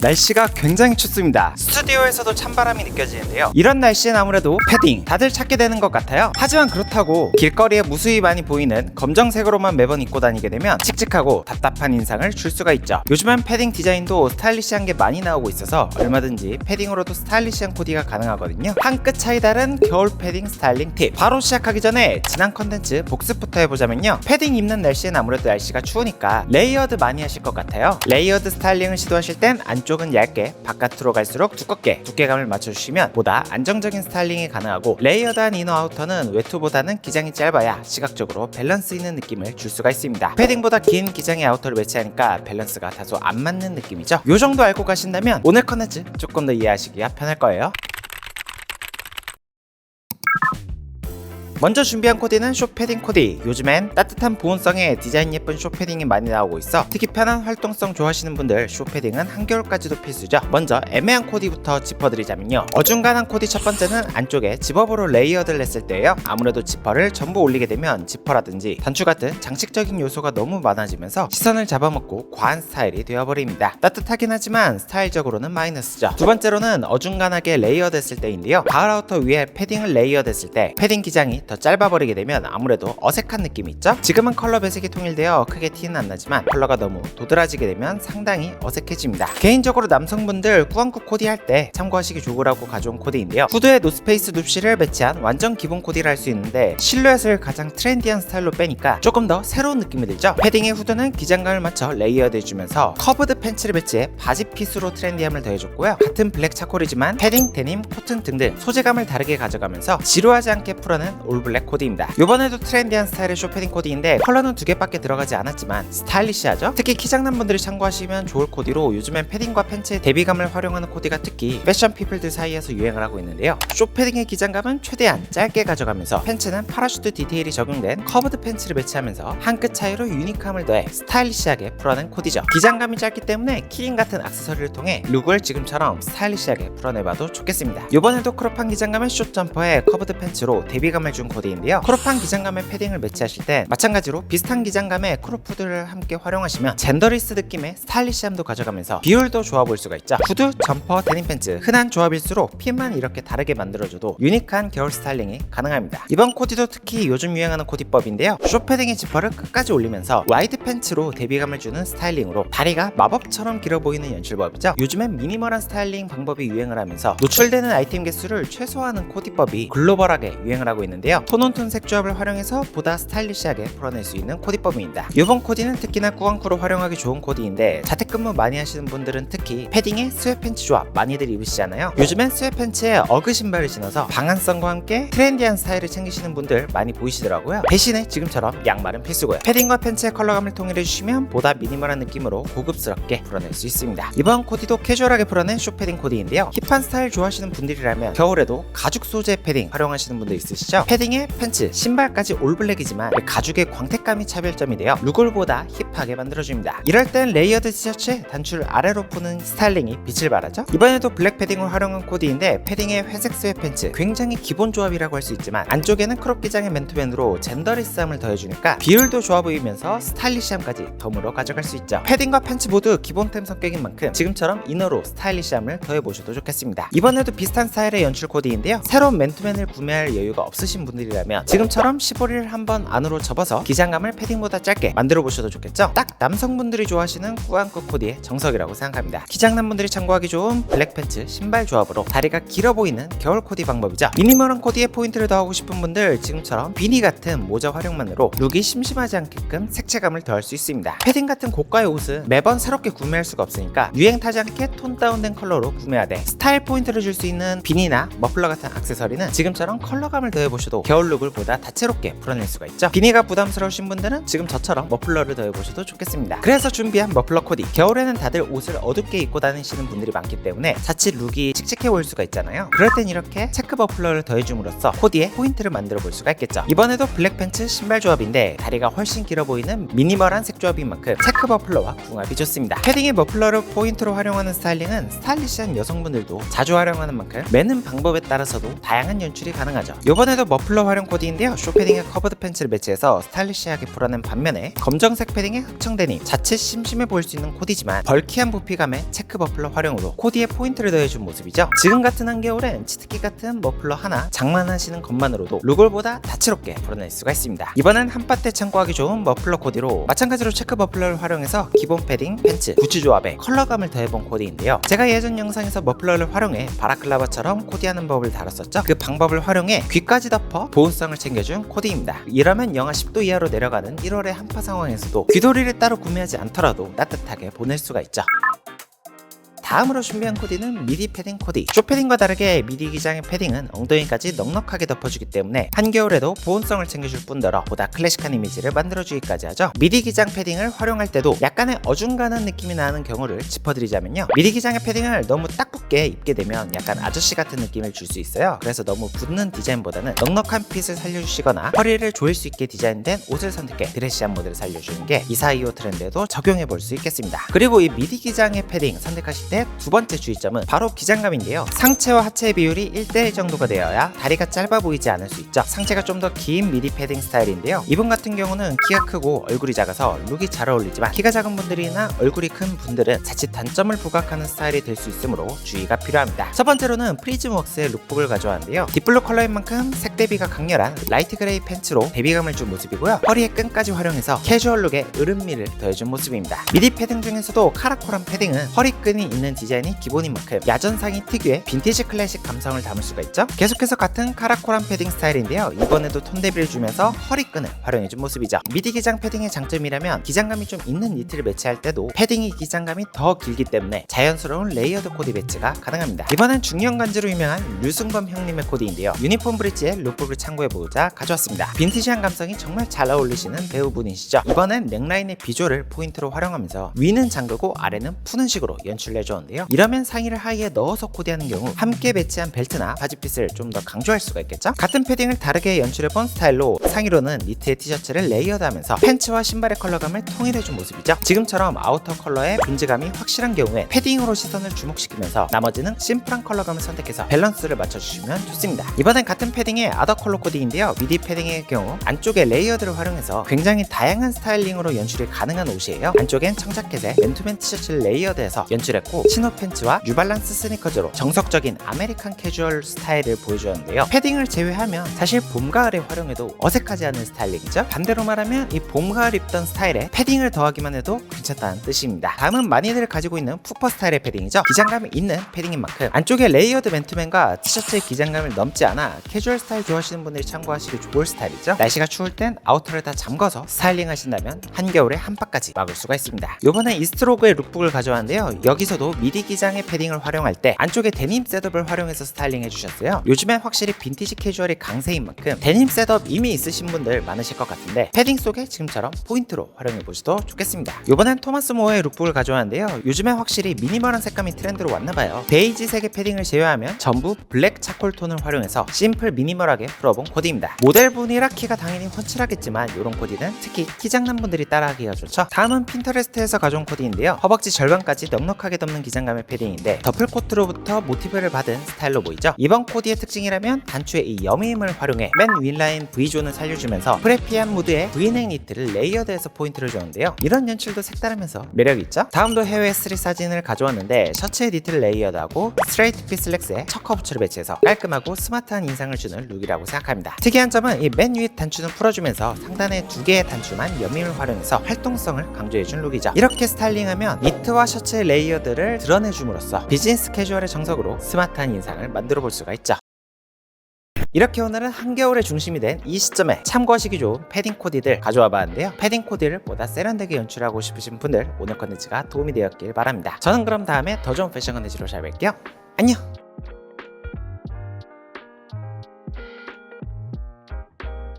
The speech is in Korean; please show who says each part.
Speaker 1: 날씨가 굉장히 춥습니다. 스튜디오에서도 찬바람이 느껴지는데요. 이런 날씨엔 아무래도 패딩 다들 찾게 되는 것 같아요. 하지만 그렇다고 길거리에 무수히 많이 보이는 검정색으로만 매번 입고 다니게 되면 칙칙하고 답답한 인상을 줄 수가 있죠. 요즘은 패딩 디자인도 스타일리시한 게 많이 나오고 있어서 얼마든지 패딩으로도 스타일리시한 코디가 가능하거든요. 한 끗 차이 다른 겨울 패딩 스타일링 팁. 바로 시작하기 전에 지난 컨텐츠 복습부터 해보자면요. 패딩 입는 날씨엔 아무래도 날씨가 추우니까 레이어드 많이 하실 것 같아요. 레이어드 스타일링을 시도하실 땐 안쪽은 얇게, 바깥으로 갈수록 두껍게 두께감을 맞춰주시면 보다 안정적인 스타일링이 가능하고, 레이어드한 이너 아우터는 외투보다는 기장이 짧아야 시각적으로 밸런스 있는 느낌을 줄 수가 있습니다. 패딩보다 긴 기장의 아우터를 매치하니까 밸런스가 다소 안 맞는 느낌이죠. 요 정도 알고 가신다면 오늘 컨텐츠 조금 더 이해하시기가 편할 거예요. 먼저 준비한 코디는 숏패딩 코디. 요즘엔 따뜻한 보온성의 디자인 예쁜 숏패딩이 많이 나오고 있어 특히 편한 활동성 좋아하시는 분들 숏패딩은 한겨울까지도 필수죠. 먼저 애매한 코디부터 짚어드리자면요. 어중간한 코디 첫 번째는 안쪽에 집업으로 레이어드를 했을 때예요. 아무래도 지퍼를 전부 올리게 되면 지퍼라든지 단추 같은 장식적인 요소가 너무 많아지면서 시선을 잡아먹고 과한 스타일이 되어버립니다. 따뜻하긴 하지만 스타일적으로는 마이너스죠. 두 번째로는 어중간하게 레이어드 했을 때인데요. 가을 아우터 위에 패딩을 레이어드 했을 때 패딩 기장이 더 짧아버리게 되면 아무래도 어색한 느낌이 있죠. 지금은 컬러 배색이 통일되어 크게 티는 안 나지만 컬러가 너무 도드라지게 되면 상당히 어색해집니다. 개인적으로 남성분들 꾸안꾸 코디 할 때 참고하시기 좋으라고 가져온 코디인데요. 후드에 노스페이스 눕시를 배치한 완전 기본 코디를 할 수 있는데 실루엣을 가장 트렌디한 스타일로 빼니까 조금 더 새로운 느낌이 들죠. 패딩의 후드는 기장감을 맞춰 레이어드 해주면서 커브드 팬츠를 배치해 바지 핏으로 트렌디함을 더해줬고요. 같은 블랙 차콜이지만 패딩, 데님, 코튼 등등 소재감을 다르게 가져가면서 지루하지 않게 풀어낸 올블랙 코디입니다. 이번에도 트렌디한 스타일의 숏패딩 코디인데 컬러는 2개밖에 들어가지 않았지만 스타일리시하죠. 특히 키장남 분들이 참고하시면 좋을 코디로, 요즘엔 패딩과 팬츠의 대비감을 활용하는 코디가 특히 패션 피플들 사이에서 유행을 하고 있는데요. 숏패딩의 기장감은 최대한 짧게 가져가면서 팬츠는 파라슈트 디테일이 적용된 커브드 팬츠를 배치하면서 한 끗 차이로 유니크함을 더해 스타일리시하게 풀어낸 코디죠. 기장감이 짧기 때문에 키링 같은 액세서리를 통해 룩을 지금처럼 스타일리시하게 풀어내봐도 좋겠습니다. 이번에도 크롭한 기장감의 숏 점퍼에 커브드 팬츠로 대비감을 준 코디인데요. 크롭한 기장감의 패딩을 매치하실 때 마찬가지로 비슷한 기장감의 크롭 후드를 함께 활용하시면 젠더리스 느낌의 스타일리시함도 가져가면서 비율도 좋아 보일 수가 있죠. 후드, 점퍼, 데님 팬츠 흔한 조합일수록 핏만 이렇게 다르게 만들어줘도 유니크한 겨울 스타일링이 가능합니다. 이번 코디도 특히 요즘 유행하는 코디법인데요. 숏패딩의 지퍼를 끝까지 올리면서 와이드 팬츠로 대비감을 주는 스타일링으로 다리가 마법처럼 길어 보이는 연출법이죠. 요즘엔 미니멀한 스타일링 방법이 유행을 하면서 노출되는 아이템 개수를 최소화하는 코디법이 글로벌하게 유행을 하고 있는데요. 톤온톤 색조합을 활용해서 보다 스타일리시하게 풀어낼 수 있는 코디법입니다. 이번 코디는 특히나 꾸안꾸로 활용하기 좋은 코디인데 자택근무 많이 하시는 분들은 특히 패딩에 스웨트팬츠 조합 많이들 입으시잖아요. 요즘엔 스웨트팬츠에 어그 신발을 신어서 방한성과 함께 트렌디한 스타일을 챙기시는 분들 많이 보이시더라고요. 대신에 지금처럼 양말은 필수고요. 패딩과 팬츠의 컬러감을 통일해주시면 보다 미니멀한 느낌으로 고급스럽게 풀어낼 수 있습니다. 이번 코디도 캐주얼하게 풀어낸 숏패딩 코디인데요. 힙한 스타일 좋아하시는 분들이라면 겨울에도 가죽 소재 패딩 활용하시는 분들 있으시죠? 패딩에 팬츠, 신발까지 올블랙이지만 가죽의 광택감이 차별점이 되어 룩을 보다 힙하게 만들어줍니다. 이럴 땐 레이어드 티셔츠에 단추를 아래로 푸는 스타일링이 빛을 발하죠. 이번에도 블랙 패딩을 활용한 코디인데 패딩에 회색 스웨트 팬츠 굉장히 기본 조합이라고 할 수 있지만 안쪽에는 크롭 기장의 맨투맨으로 젠더리스함을 더해주니까 비율도 좋아 보이면서 스타일리시함까지 덤으로 가져갈 수 있죠. 패딩과 팬츠 모두 기본템 성격인 만큼 지금처럼 이너로 스타일리시함을 더해보셔도 좋겠습니다. 이번에도 비슷한 스타일의 연출 코디인데요. 새로운 맨투맨을 구매할 여유가 없으신 분들이라면 지금처럼 시보리를 한번 안으로 접어서 기장감을 패딩보다 짧게 만들어 보셔도 좋겠죠. 딱 남성분들이 좋아하시는 꾸안꾸 코디의 정석이라고 생각합니다. 기장남분들이 참고하기 좋은 블랙 팬츠 신발 조합으로 다리가 길어 보이는 겨울 코디 방법이죠. 미니멀한 코디에 포인트를 더하고 싶은 분들 지금처럼 비니 같은 모자 활용만으로 룩이 심심하지 않게끔 색채감을 더할 수 있습니다. 패딩 같은 고가의 옷은 매번 새롭게 구매할 수가 없으니까 유행 타지 않게 톤 다운된 컬러로 구매하되 스타일 포인트를 줄 수 있는 비니나 머플러 같은 액세서리는 지금처럼 컬러감을 더해보셔도 겨울 룩을 보다 다채롭게 풀어낼 수가 있죠. 비니가 부담스러우신 분들은 지금 저처럼 머플러를 더해보셔도 좋겠습니다. 그래서 준비한 머플러 코디. 겨울에는 다들 옷을 어둡게 입고 다니시는 분들이 많기 때문에 자칫 룩이 칙칙해 보일 수가 있잖아요. 그럴 땐 이렇게 체크 머플러를 더해줌으로써 코디에 포인트를 만들어 볼 수가 있겠죠. 이번에도 블랙 팬츠 신발 조합인데 다리가 훨씬 길어 보이는 미니멀한 색 조합인 만큼 체크 머플러와 궁합이 좋습니다. 패딩의 머플러를 포인트로 활용하는 스타일링은 스타일리시한 여성분들도 자주 활용하는 만큼 매는 방법에 따라서도 다양한 연출이 가능하죠. 이번에도 머플러 머플러 활용 코디인데요. 쇼패딩에 커버드 팬츠를 매치해서 스타일리시하게 풀어낸 반면에 검정색 패딩에 흑청 데님, 자칫 심심해 보일 수 있는 코디지만 벌키한 부피감의 체크 머플러 활용으로 코디에 포인트를 더해준 모습이죠. 지금 같은 한겨울엔 치트키 같은 머플러 하나 장만하시는 것만으로도 룩을보다 다채롭게 풀어낼 수가 있습니다. 이번엔 한파때 참고하기 좋은 머플러 코디로 마찬가지로 체크 머플러를 활용해서 기본 패딩, 팬츠, 부츠 조합에 컬러감을 더해본 코디인데요. 제가 예전 영상에서 머플러를 활용해 바라클라바처럼 코디하는 법을 다뤘었죠. 그 방법을 활용해 귀까지 덮어 보온성을 챙겨준 코디입니다. 이러면 영하 10도 이하로 내려가는 1월의 한파 상황에서도 귀도리를 따로 구매하지 않더라도 따뜻하게 보낼 수가 있죠. 다음으로 준비한 코디는 미디 패딩 코디. 쇼패딩과 다르게 미디 기장의 패딩은 엉덩이까지 넉넉하게 덮어주기 때문에 한겨울에도 보온성을 챙겨줄 뿐더러 보다 클래식한 이미지를 만들어주기까지 하죠. 미디 기장 패딩을 활용할 때도 약간의 어중간한 느낌이 나는 경우를 짚어드리자면요, 미디 기장의 패딩을 너무 딱 붙게 입게 되면 약간 아저씨 같은 느낌을 줄 수 있어요. 그래서 너무 붙는 디자인보다는 넉넉한 핏을 살려주시거나 허리를 조일 수 있게 디자인된 옷을 선택해 드레시한 모델을 살려주는 게 242호 트렌드에도 적용해 볼 수 있겠습니다. 그리고 이 미디 기장의 패딩 선택하실 때 두 번째 주의점은 바로 기장감인데요. 상체와 하체의 비율이 1:1 정도가 되어야 다리가 짧아 보이지 않을 수 있죠. 상체가 좀 더 긴 미디 패딩 스타일인데요. 이분 같은 경우는 키가 크고 얼굴이 작아서 룩이 잘 어울리지만 키가 작은 분들이나 얼굴이 큰 분들은 자칫 단점을 부각하는 스타일이 될 수 있으므로 주의가 필요합니다. 첫 번째로는 프리즘웍스의 룩북을 가져왔는데요. 딥블루 컬러인 만큼 색 대비가 강렬한 라이트 그레이 팬츠로 대비감을 준 모습이고요. 허리에 끈까지 활용해서 캐주얼 룩에 으름미를 더해준 모습입니다. 미디 패딩 중에서도 카라콜한 패딩은 허리끈이 있는 디자인이 기본인 만큼 야전상의 특유의 빈티지 클래식 감성을 담을 수가 있죠. 계속해서 같은 카라콜한 패딩 스타일인데요. 이번에도 톤 대비를 주면서 허리끈을 활용해준 모습이죠. 미디 기장 패딩의 장점이라면 기장감이 좀 있는 니트를 매치할 때도 패딩이 기장감이 더 길기 때문에 자연스러운 레이어드 코디 매치가 가능합니다. 이번엔 중년 간지로 유명한 류승범 형님의 코디인데요. 유니폼 브릿지의 룩북을 참고해보자 가져왔습니다. 빈티지한 감성이 정말 잘 어울리시는 배우분이시죠. 이번엔 넥라인의 비조를 포인트로 활용하면서 위는 잠그고 아래는 푸는 식으로 연출을 해줬는데요. 이러면 상의를 하의에 넣어서 코디하는 경우 함께 매치한 벨트나 바지핏을 좀 더 강조할 수가 있겠죠. 같은 패딩을 다르게 연출해본 스타일로 상의로는 니트의 티셔츠를 레이어드하면서 팬츠와 신발의 컬러감을 통일해준 모습이죠. 지금처럼 아우터 컬러의 분지감이 확실한 경우에 패딩으로 시선을 주목시키면서 나머지는 심플한 컬러감을 선택해서 밸런스를 맞춰주시면 좋습니다. 이번엔 같은 패딩의 아더 컬러 코디인데요. 미디 패딩의 경우 안쪽에 레이어드를 활용해서 굉장히 다양한 스타일링으로 연출이 가능한 옷이에요. 안쪽엔 청자켓에 맨투맨 티셔츠를 레이어드해서 연출했고 치노 팬츠와 뉴발란스 스니커즈로 정석적인 아메리칸 캐주얼 스타일을 보여주었는데요. 패딩을 제외하면 사실 봄, 가을에 활용해도 어색하지 않은 스타일링이죠. 반대로 말하면 이 봄, 가을 입던 스타일에 패딩을 더하기만 해도 괜찮다는 뜻입니다. 다음은 많이들 가지고 있는 푸퍼 스타일의 패딩이죠. 기장감이 있는 패딩인 만큼 안쪽에 레이어드 맨투맨과 티셔츠의 기장감을 넘지 않아 캐주얼 스타일 좋아하시는 분들이 참고하시기 좋을 스타일이죠. 날씨가 추울 땐 아우터를 다 잠궈서 스타일링 하신다면 한겨울에 한파까지 막을 수가 있습니다. 요번에 이스트로그의 룩북을 가져왔는데요. 여기서도 미디 기장의 패딩을 활용할 때 안쪽에 데님 셋업을 활용해서 스타일링 해주셨어요. 요즘엔 확실히 빈티지 캐주얼이 강세인 만큼 데님 셋업 이미 있으신 분들 많으실 것 같은데 패딩 속에 지금처럼 포인트로 활용해보셔도 좋겠습니다. 요번엔 토마스 모어의 룩북을 가져왔는데요. 요즘엔 확실히 미니멀한 색감이 트렌드로 왔나봐요. 베이지색의 패딩을 제외하면 전부 블랙 차콜 톤을 활용해서 심플 미니멀하게 풀어본 코디입니다. 모델분이라 키가 당연히 훤칠하겠지만 이런 코디는 특히 키 작는 분들이 따라하기가 좋죠. 다음은 핀터레스트에서 가져온 코디인데요. 허벅지 절반까지 넉넉하게 덮는 기장감의 패딩인데 더플코트로부터 모티브를 받은 스타일로 보이죠. 이번 코디의 특징이라면 단추의 이 여미임을 활용해 맨 윗라인 V존을 살려주면서 프레피한 무드의 V넥 니트를 레이어드해서 포인트를 줬는데요. 이런 연출도 색다르면서 매력있죠. 다음도 해외 스트릿 사진을 가져왔는데 셔츠의 니트를 레이어드하고 스트레이트 핏 슬랙스에 척커 부츠를 배치해서 깔끔하고 스마트한 인상을 주는 룩이라고 생각합니다. 특이한 점은 이 맨 윗 단추는 풀어주면서 상단에 두 개의 단추만 여밈을 활용해서 활동성을 강조해준 룩이죠. 이렇게 스타일링하면 니트와 셔츠의 레이어드를 드러내줌으로써 비즈니스 캐주얼의 정석으로 스마트한 인상을 만들어 볼 수가 있죠. 이렇게 오늘은 한겨울의 중심이 된 이 시점에 참고하시기 좋은 패딩 코디들 가져와 봤는데요. 패딩 코디를 보다 세련되게 연출하고 싶으신 분들 오늘 컨텐츠가 도움이 되었길 바랍니다. 저는 그럼 다음에 더 좋은 패션 컨텐츠로 잘 뵐게요. 안녕!